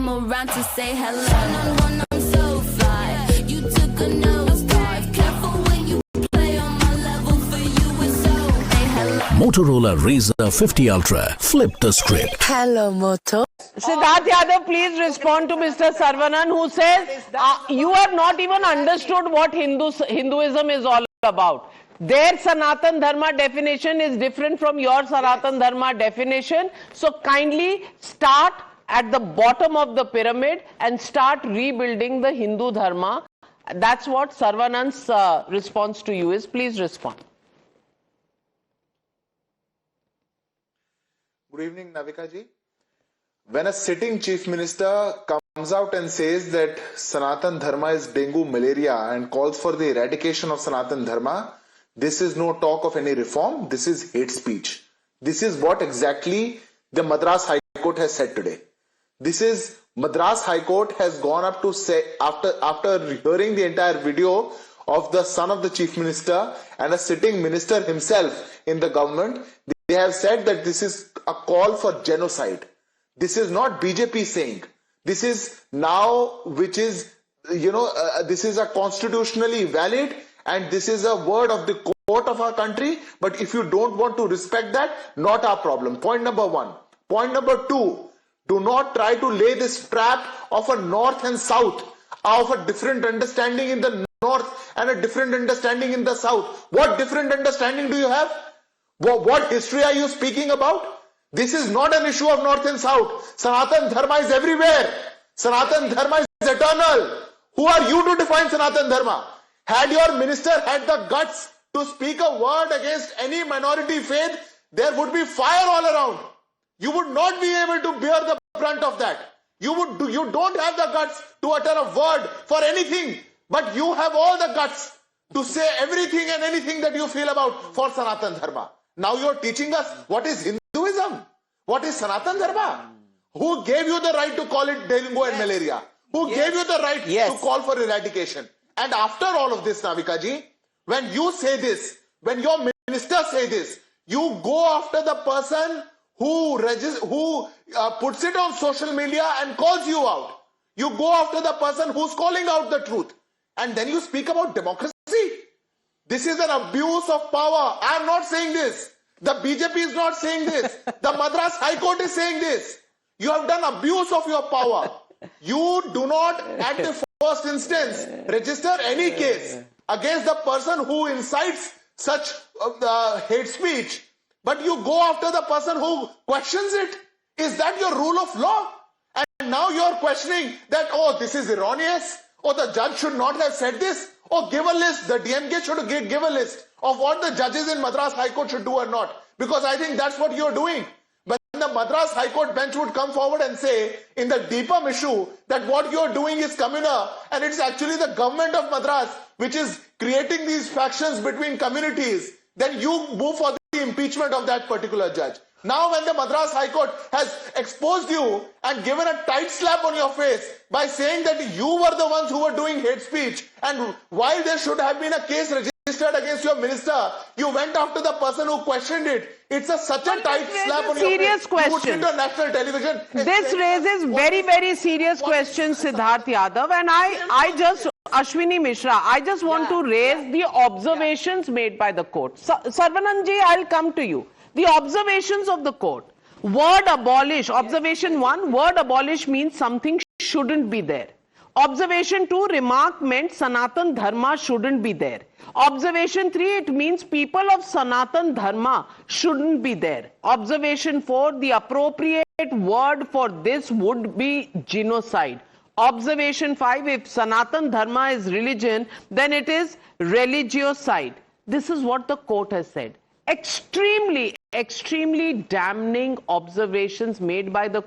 came around to say hello. One, I'm so fly. You took a nosedive. Careful when you play on my level. For you it's so. Hey, hello. Motorola Razr 50 Ultra. Flip the script. Hello, Moto. Siddharth Yadav, please respond to Mr. Saravanan, who says you have not even understood what Hinduism is all about. Their Sanatan Dharma definition is different from your Sanatan Dharma definition. So kindly start at the bottom of the pyramid and start rebuilding the Hindu Dharma. That's what Sarvanan's response to you is. Please respond. Good evening, Navika ji. When a sitting chief minister comes out and says that Sanatan Dharma is dengue malaria and calls for the eradication of Sanatan Dharma, this is no talk of any reform. This is hate speech. This is what exactly the Madras High Court has said today. This is Madras High Court has gone up to say, after hearing the entire video of the son of the chief minister and a sitting minister himself in the government, they have said that this is a call for genocide. This is not BJP saying. This is now, which is, this is a constitutionally valid and this is a word of the court of our country. But if you don't want to respect that, not our problem. Point number one. Point number two, do not try to lay this trap of a north and south, of a different understanding in the north and a different understanding in the south. What different understanding do you have? What history are you speaking about? This is not an issue of north and south. Sanatan Dharma is everywhere. Sanatan Dharma is eternal. Who are you to define Sanatan Dharma? Had your minister had the guts to speak a word against any minority faith, there would be fire all around. You would not be able to bear the brunt of that. You don't have the guts to utter a word for anything, but you have all the guts to say everything and anything that you feel about for Sanatan Dharma. Now you're teaching us what is Hinduism. What is Sanatan Dharma? Who gave you the right to call it dengue and malaria? Who gave you the right to call for eradication? And after all of this, Navika ji, when you say this, when your minister say this, you go after the person who puts it on social media and calls you out. You go after the person who's calling out the truth. And then you speak about democracy. This is an abuse of power. I am not saying this. The BJP is not saying this. The Madras High Court is saying this. You have done abuse of your power. You do not, at the first instance, register any case against the person who incites such hate speech. But you go after the person who questions it. Is that your rule of law? And now you're questioning that, oh, this is erroneous. Oh, the judge should not have said this. Oh, give a list. The DMK should give a list of what the judges in Madras High Court should do or not. Because I think that's what you're doing. But the Madras High Court bench would come forward and say, in the deeper issue, that what you're doing is communal and it's actually the government of Madras which is creating these factions between communities, then you move for the impeachment of that particular judge. Now when the Madras High Court has exposed you and given a tight slap on your face by saying that you were the ones who were doing hate speech, and while there should have been a case registered against your minister, you went after the person who questioned it. It's such a tight slap on your face. Serious question. You put it on national television. This raises very, very serious questions, Siddharth Yadav. And I just, Ashwini Mishra, I just want to raise the observations made by the court. Sarvanand ji, I'll come to you. The observations of the court. Word abolish. Observation 1, word abolish means something shouldn't be there. Observation 2, remark meant Sanatan Dharma shouldn't be there. Observation 3, it means people of Sanatan Dharma shouldn't be there. Observation 4, the appropriate word for this would be genocide. Observation 5, if Sanatan Dharma is religion, then it is religiocide. This is what the court has said. Extremely damning observations made by the